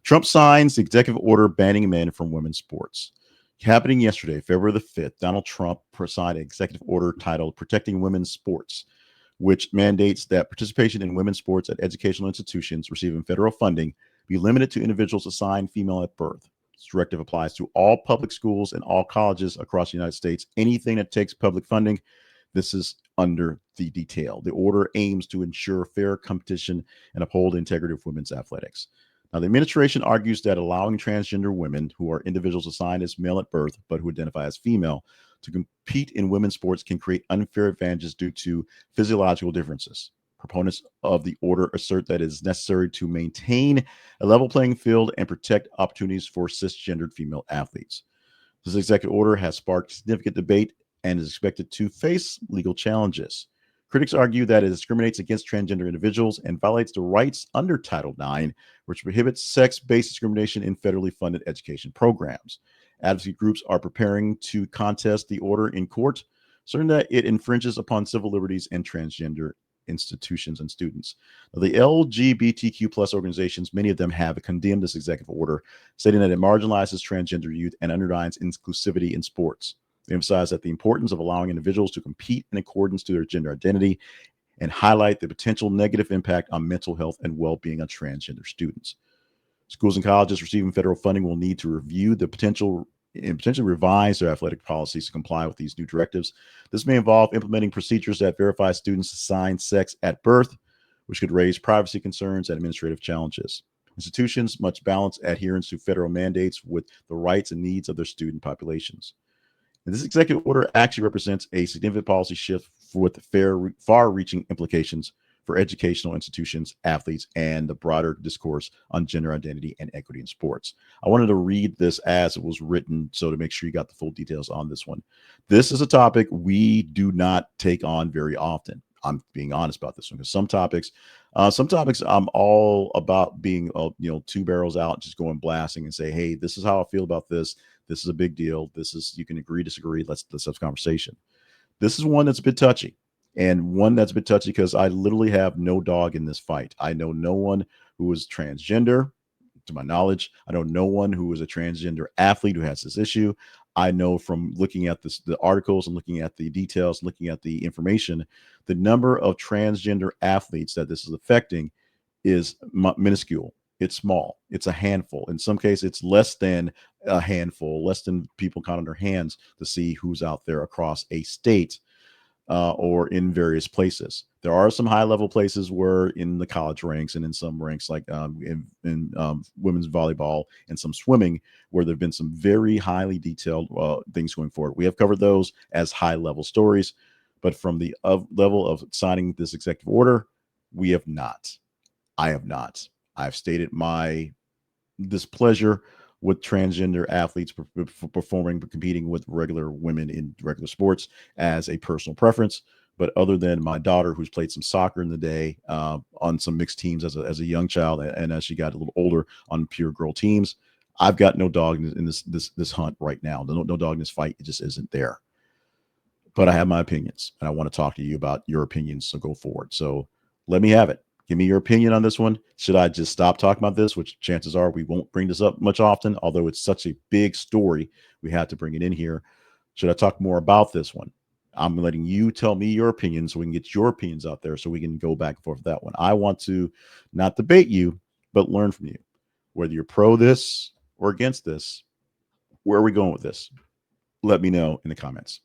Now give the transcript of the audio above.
Trump signs the executive order banning men from women's sports. Happening yesterday, February the 5th, Donald Trump signed an executive order titled Protecting Women's Sports, which mandates that participation in women's sports at educational institutions receiving federal funding be limited to individuals assigned female at birth. This directive applies to all public schools and all colleges across the United States. Anything that takes public funding, this is under the detail. The order aims to ensure fair competition and uphold the integrity of women's athletics. Now, the administration argues that allowing transgender women, who are individuals assigned as male at birth but who identify as female, to compete in women's sports can create unfair advantages due to physiological differences. Proponents of the order assert that it is necessary to maintain a level playing field and protect opportunities for cisgendered female athletes. This executive order has sparked significant debate and is expected to face legal challenges. Critics argue that it discriminates against transgender individuals and violates the rights under Title IX, which prohibits sex-based discrimination in federally funded education programs. Advocacy groups are preparing to contest the order in court, certain that it infringes upon civil liberties and transgender institutions and students. Now, the LGBTQ plus organizations, many of them have condemned this executive order, stating that it marginalizes transgender youth and undermines inclusivity in sports. They emphasize that the importance of allowing individuals to compete in accordance to their gender identity and highlight the potential negative impact on mental health and well-being of transgender students. Schools and colleges receiving federal funding will need to review the potentially revise their athletic policies to comply with these new directives. This may involve implementing procedures that verify students' assigned sex at birth, which could raise privacy concerns and administrative challenges. Institutions must balance adherence to federal mandates with the rights and needs of their student populations. And this executive order actually represents a significant policy shift with far-reaching implications for educational institutions, athletes, and the broader discourse on gender identity and equity in sports. I wanted to read this as it was written, so to make sure you got the full details on this one. This is a topic we do not take on very often. I'm being honest about this one because some topics I'm all about being, two barrels out, just going blasting and say, hey, this is how I feel about this. This is a big deal. You can agree, disagree. Let's have a conversation. This is one that's a bit touchy, and one that's a bit touchy because I literally have no dog in this fight. I know no one who is transgender, to my knowledge. I know no one who is a transgender athlete who has this issue. I know from looking at the articles and looking at the details, looking at the information, the number of transgender athletes that this is affecting is minuscule. It's small. It's a handful. In some cases, it's less than a handful, less than people count on their hands to see who's out there across a state or in various places. There are some high-level places where in the college ranks and in some ranks like in women's volleyball and some swimming where there have been some very highly detailed things going forward. We have covered those as high-level stories, but from the level of signing this executive order, we have not. I have not. I've stated my displeasure with transgender athletes competing with regular women in regular sports as a personal preference. But other than my daughter, who's played some soccer in the day on some mixed teams as a young child, and as she got a little older on pure girl teams, I've got no dog in this hunt right now. No dog in this fight. It just isn't there. But I have my opinions, and I want to talk to you about your opinions. So go forward. So let me have it. Give me your opinion on this one. Should I just stop talking about this, which chances are we won't bring this up much often, although it's such a big story, we had to bring it in here. Should I talk more about this one? I'm letting you tell me your opinion so we can get your opinions out there so we can go back and forth with that one. I want to not debate you, but learn from you. Whether you're pro this or against this, where are we going with this? Let me know in the comments.